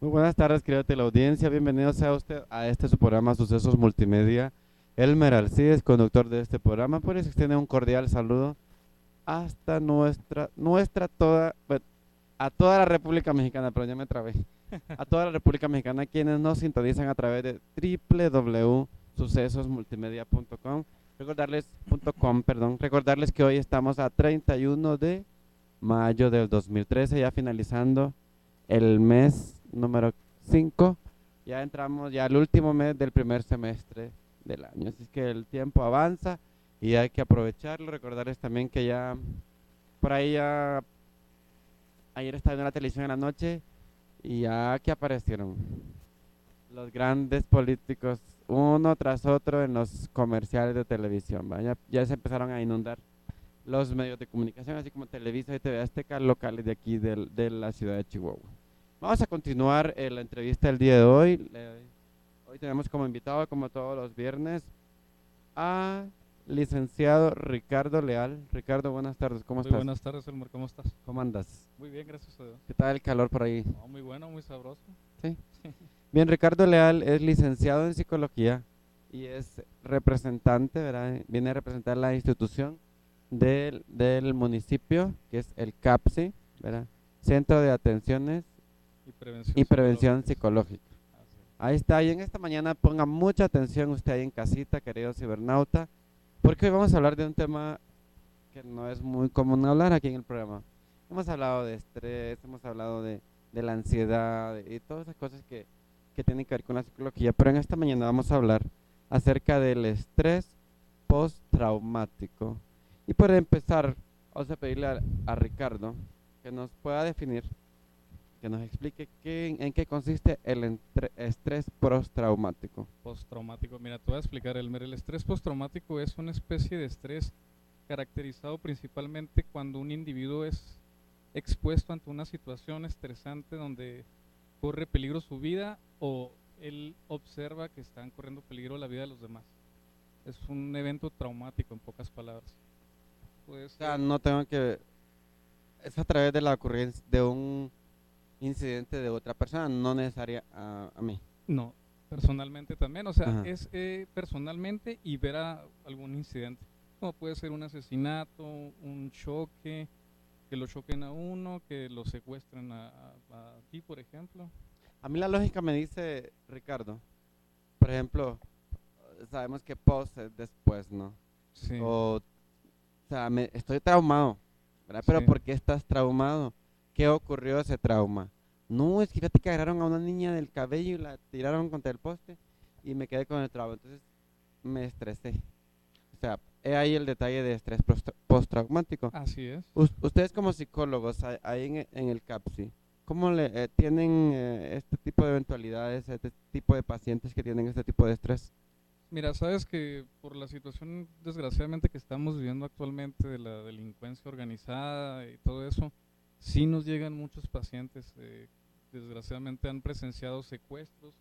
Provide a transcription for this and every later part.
Muy buenas tardes, querida teleaudiencia. Bienvenido sea usted a este su programa Sucesos Multimedia. Elmer Alcides, conductor de este programa, pues extiende un cordial saludo hasta nuestra toda, bueno, a toda la República Mexicana, pero ya me trabé. A toda la República Mexicana, quienes nos sintonizan a través de www.sucesosmultimedia.com. Recordarles que hoy estamos a 31 de mayo del 2013, ya finalizando el mes número 5. Ya entramos ya al último mes del primer semestre del año. Así es que el tiempo avanza y hay que aprovecharlo. Recordarles también que ya por ahí ya ayer estaba en la televisión en la noche y ya que aparecieron los grandes políticos uno tras otro en los comerciales de televisión. Ya se empezaron a inundar los medios de comunicación, así como Televisa y TV Azteca locales de aquí de la ciudad de Chihuahua. Vamos a continuar la entrevista del día de hoy. Hoy tenemos como invitado, como todos los viernes, a licenciado Ricardo Leal. Ricardo, buenas tardes, ¿cómo Muy estás? buenas tardes, Elmer, ¿cómo estás? ¿Cómo andas? Muy bien, gracias a Dios. ¿Qué tal el calor por ahí? Oh, muy bueno, muy sabroso. Sí. Bien, Ricardo Leal es licenciado en psicología y es representante, ¿verdad? Viene a representar la institución del municipio, que es el CAPSI, ¿verdad? Centro de Atenciones Y prevención y Prevención psicológica. Psicológica. Así es. Ahí está, y en esta mañana ponga mucha atención usted ahí en casita, querido cibernauta, porque hoy vamos a hablar de un tema que no es muy común hablar aquí en el programa. Hemos hablado de estrés, hemos hablado de la ansiedad y todas esas cosas que tienen que ver con la psicología, pero en esta mañana vamos a hablar acerca del estrés postraumático. Y para empezar, vamos a pedirle a Ricardo que nos pueda definir, que nos explique en qué consiste el estrés postraumático. Postraumático. Mira, te voy a explicar, Elmer. El estrés postraumático es una especie de estrés caracterizado principalmente cuando un individuo es expuesto ante una situación estresante donde corre peligro su vida o él observa que están corriendo peligro la vida de los demás. Es un evento traumático, en pocas palabras. Puede O sea, ser. no tengo que, es a través de la ocurrencia de un incidente de otra persona, no necesaria a mí. No, personalmente también, o sea, Ajá. es personalmente y ver algún incidente, como puede ser un asesinato, un choque, que lo choquen a uno, que lo secuestren a ti, por ejemplo. A mí la lógica me dice, Ricardo, por ejemplo, sabemos que post es después, ¿no? Sí, O sea, estoy traumado, ¿verdad? Pero sí, ¿por qué estás traumado? ¿Qué ocurrió ese trauma? No, es que fíjate que agarraron a una niña del cabello y la tiraron contra el poste y me quedé con el trauma. Entonces me estresé. O sea, he ahí el detalle de estrés postraumático. así es. Ustedes como psicólogos ahí en el CAPSI, ¿cómo tienen este tipo de eventualidades, este tipo de pacientes que tienen este tipo de estrés? Mira, sabes que por la situación desgraciadamente que estamos viviendo actualmente de la delincuencia organizada y todo eso, sí nos llegan muchos pacientes, desgraciadamente han presenciado secuestros,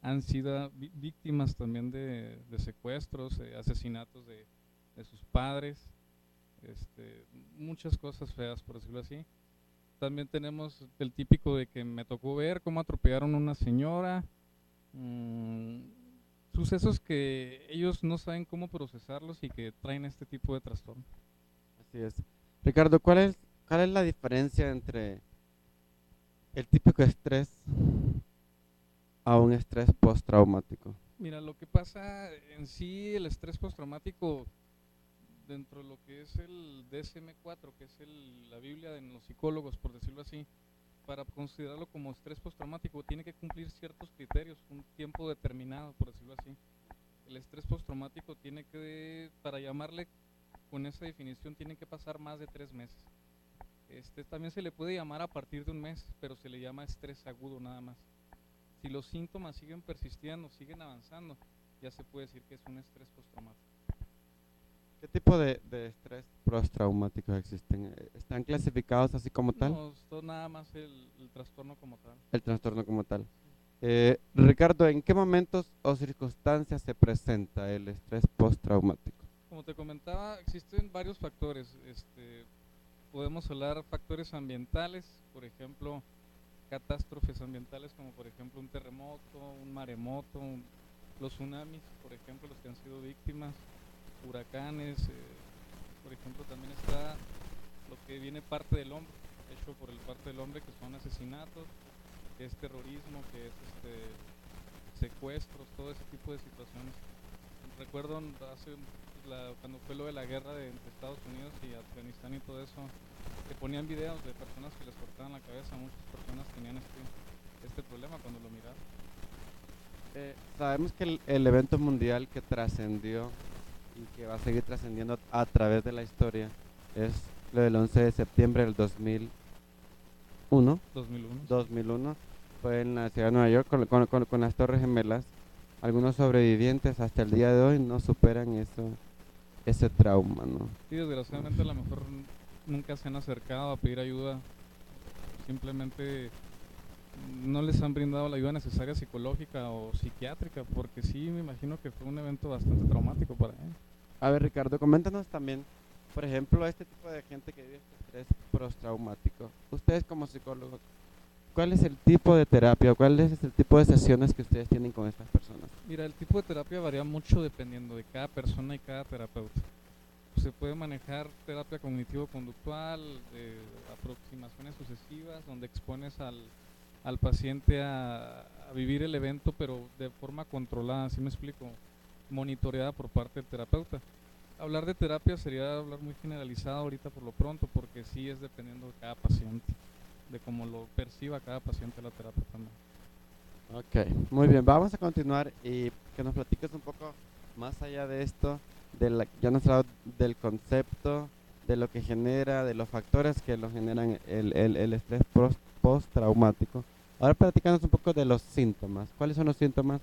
han sido víctimas también de secuestros, asesinatos de sus padres, este, muchas cosas feas, por decirlo así. También tenemos el típico de que me tocó ver cómo atropellaron a una señora, mm, sucesos que ellos no saben cómo procesarlos y que traen este tipo de trastorno. Así es. Ricardo, ¿cuál es la diferencia entre el típico estrés a un estrés postraumático? Mira, lo que pasa en sí, el estrés postraumático, dentro de lo que es el DSM-4, que es la Biblia de los psicólogos, por decirlo así, para considerarlo como estrés postraumático, tiene que cumplir ciertos criterios, un tiempo determinado, por decirlo así. El estrés postraumático tiene que, para llamarle con esa definición, tiene que pasar más de 3 meses. También se le puede llamar a partir de un mes, pero se le llama estrés agudo nada más. Si los síntomas siguen persistiendo, siguen avanzando, ya se puede decir que es un estrés postraumático. ¿Qué tipo de estrés postraumáticos existen? ¿Están clasificados así como tal? No, esto nada más el trastorno como tal. El trastorno como tal. Ricardo, ¿en qué momentos o circunstancias se presenta el estrés postraumático? Como te comentaba, existen varios factores. Podemos hablar factores ambientales, por ejemplo, catástrofes ambientales como por ejemplo un terremoto, un maremoto, los tsunamis, por ejemplo, los que han sido víctimas, huracanes, por ejemplo también está lo que viene parte del hombre, hecho por el parte del hombre, que son asesinatos, que es terrorismo, que es secuestros, todo ese tipo de situaciones. Recuerdo cuando fue lo de la guerra entre Estados Unidos y Afganistán y todo eso, que ponían videos de personas que les cortaban la cabeza. Muchas personas tenían este problema cuando lo miraban. Sabemos que el evento mundial que trascendió y que va a seguir trascendiendo a través de la historia es lo del 11 de septiembre del 2001. 2001. 2001 fue en la ciudad de Nueva York con las Torres Gemelas. Algunos sobrevivientes hasta el día de hoy no superan ese trauma, ¿no? Sí, desgraciadamente a lo mejor nunca se han acercado a pedir ayuda, simplemente no les han brindado la ayuda necesaria psicológica o psiquiátrica, porque sí, me imagino que fue un evento bastante traumático para él. A ver, Ricardo, coméntanos también, por ejemplo, este tipo de gente que vive este estrés postraumático. Ustedes como psicólogos, ¿cuál es el tipo de terapia, cuál es el tipo de sesiones que ustedes tienen con estas personas? Mira, el tipo de terapia varía mucho dependiendo de cada persona y cada terapeuta. Se puede manejar terapia cognitivo-conductual, de aproximaciones sucesivas, donde expones al paciente a vivir el evento, pero de forma controlada, ¿sí me explico? Monitoreada por parte del terapeuta. Hablar de terapia sería hablar muy generalizado ahorita por lo pronto, porque sí es dependiendo de cada paciente, de cómo lo perciba cada paciente la terapia también. Ok, muy bien, vamos a continuar y que nos platiques un poco más allá de esto, ya nos has hablado del concepto, de lo que genera, de los factores que lo generan el estrés postraumático. Ahora platícanos un poco de los síntomas. ¿Cuáles son los síntomas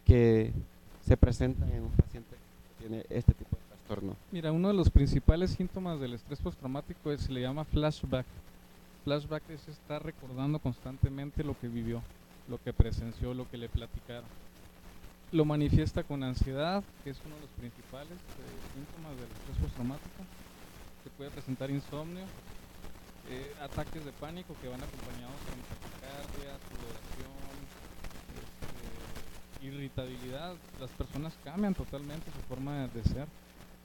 que se presentan en un paciente que tiene este tipo de trastorno? Mira, uno de los principales síntomas del estrés postraumático se le llama flashback. Flashback es estar recordando constantemente lo que vivió, lo que presenció, lo que le platicaron. Lo manifiesta con ansiedad, que es uno de los principales síntomas del estrés postraumático. Se puede presentar insomnio, ataques de pánico que van acompañados con taquicardia, sudoración, irritabilidad. Las personas cambian totalmente su forma de ser.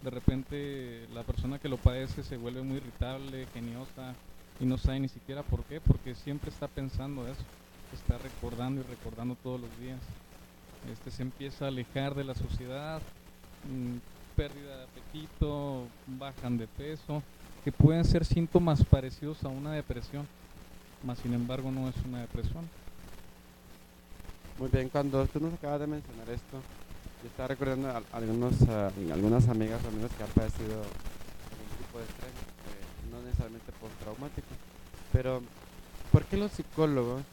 De repente la persona que lo padece se vuelve muy irritable, geniosa, y no sabe ni siquiera por qué, porque siempre está pensando eso, está recordando y recordando todos los días. Se empieza a alejar de la sociedad, pérdida de apetito, bajan de peso, que pueden ser síntomas parecidos a una depresión, más sin embargo no es una depresión. Muy bien, cuando tú nos acabas de mencionar esto, yo estaba recordando algunas amigas o amigos que han padecido algún tipo de estrés, no necesariamente postraumático, pero ¿por qué los psicólogos?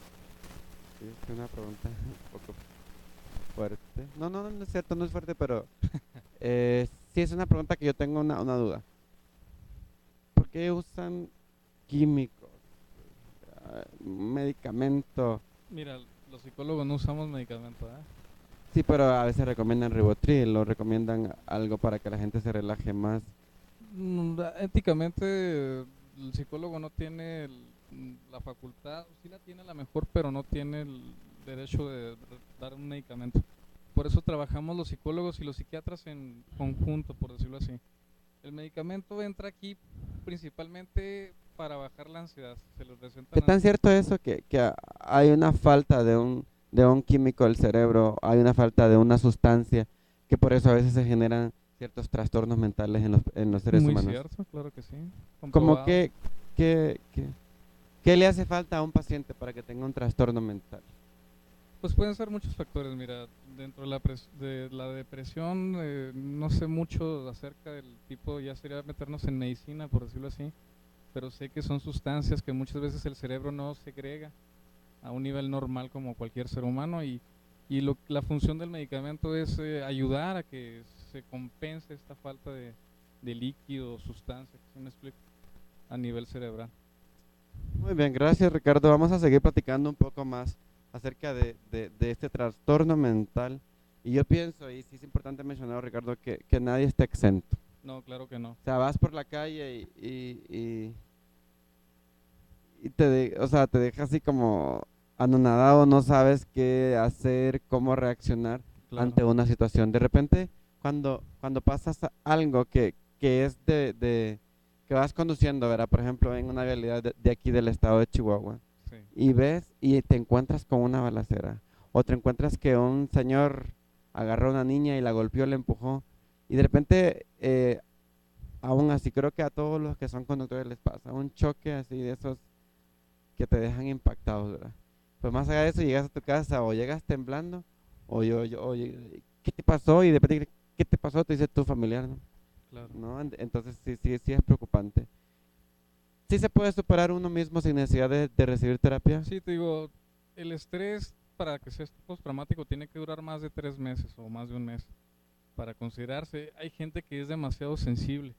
Es una pregunta un poco fuerte. No es cierto, no es fuerte, pero sí es una pregunta que yo tengo una duda. ¿Por qué usan químicos, medicamento? Mira, los psicólogos no usamos medicamentos, ¿eh? Sí, pero a veces recomiendan Rivotril o recomiendan algo para que la gente se relaje más. Éticamente el psicólogo no tiene la facultad, sí la tiene a la mejor, pero no tiene el derecho de dar un medicamento. Por eso trabajamos los psicólogos y los psiquiatras en conjunto, por decirlo así. El medicamento entra aquí principalmente para bajar la ansiedad. Se les ¿Qué recetan tan cierto es eso que hay una falta de un químico del cerebro, hay una falta de una sustancia, que por eso a veces se generan ciertos trastornos mentales en los seres muy humanos? cierto, claro que sí, ¿Cómo comprobado. qué le hace falta a un paciente para que tenga un trastorno mental? Pues pueden ser muchos factores, mira, dentro de de la depresión, no sé mucho acerca del tipo, ya sería meternos en medicina, por decirlo así, pero sé que son sustancias que muchas veces el cerebro no segrega a un nivel normal como cualquier ser humano, y la función del medicamento es ayudar a que se compense esta falta de líquido o sustancia, ¿sí me explico? A nivel cerebral. Muy bien, gracias Ricardo. Vamos a seguir platicando un poco más acerca de este trastorno mental. Y yo pienso, y sí es importante mencionar, Ricardo, que nadie está exento. No, claro que no. O sea, vas por la calle y o sea, te deja así como anonadado, no sabes qué hacer, cómo reaccionar Claro, ante una situación. De repente, cuando pasas algo que es que vas conduciendo, ¿verdad? Por ejemplo, en una vialidad de aquí del estado de Chihuahua, sí, y ves y te encuentras con una balacera, o te encuentras que un señor agarró a una niña y la golpeó, la empujó, y de repente, aún así, creo que a todos los que son conductores les pasa un choque así de esos que te dejan impactados, ¿verdad? Pues más allá de eso, llegas a tu casa o llegas temblando, ¿qué te pasó? Y de repente, ¿qué te pasó? Te dice tu familiar, ¿no? claro. ¿No? Entonces sí es preocupante. ¿Sí se puede superar uno mismo sin necesidad de recibir terapia? Sí, te digo, el estrés para que sea postraumático tiene que durar más de 3 meses o más de un mes para considerarse. Hay gente que es demasiado sensible,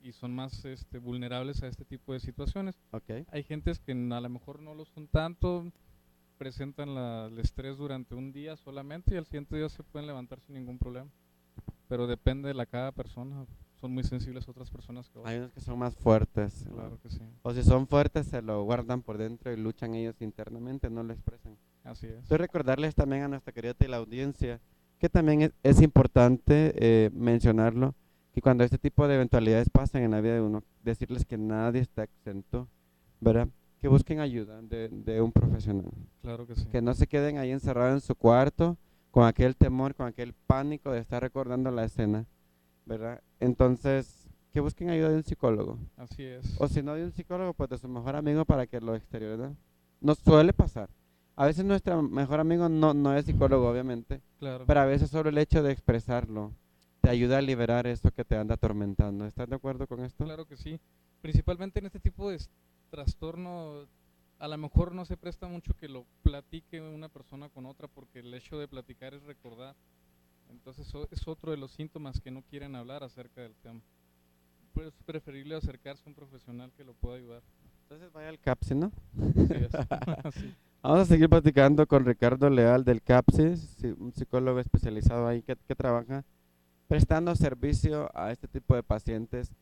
y son más vulnerables a este tipo de situaciones. Ok. Hay gentes que a lo mejor no lo son tanto, presentan el estrés durante un día solamente y al siguiente día se pueden levantar sin ningún problema. Pero depende de cada persona. Son muy sensibles otras personas que Hay otras. unos que son más fuertes, ¿no? Claro que sí. O si son fuertes, se lo guardan por dentro y luchan ellos internamente, no lo expresan. Así es. Entonces recordarles también a nuestra querida teleaudiencia que también es importante mencionarlo, que cuando este tipo de eventualidades pasan en la vida de uno, decirles que nadie está exento, ¿verdad? Que busquen ayuda de un profesional, Claro que sí. que no se queden ahí encerrados en su cuarto con aquel temor, con aquel pánico de estar recordando la escena, ¿verdad? Entonces, que busquen ayuda de un psicólogo, Así es. o si no de un psicólogo, pues de su mejor amigo para que lo exteriore, ¿no? Nos suele pasar. A veces nuestro mejor amigo no es psicólogo, obviamente, Claro. pero a veces solo el hecho de expresarlo te ayuda a liberar eso que te anda atormentando. ¿Estás de acuerdo con esto? Claro que sí. Principalmente en este tipo de trastorno, a lo mejor no se presta mucho que lo platique una persona con otra porque el hecho de platicar es recordar. Entonces es otro de los síntomas que no quieren hablar acerca del tema. Pues es preferible acercarse a un profesional que lo pueda ayudar. Entonces vaya al CAPSI, ¿no? Así es. Así. Vamos a seguir platicando con Ricardo Leal del CAPSI, un psicólogo especializado ahí que trabaja prestando servicio a este tipo de pacientes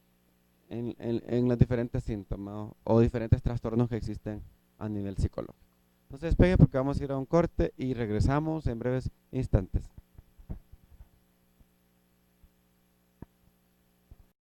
en los diferentes síntomas o diferentes trastornos que existen a nivel psicológico. No se despegue porque vamos a ir a un corte y regresamos en breves instantes.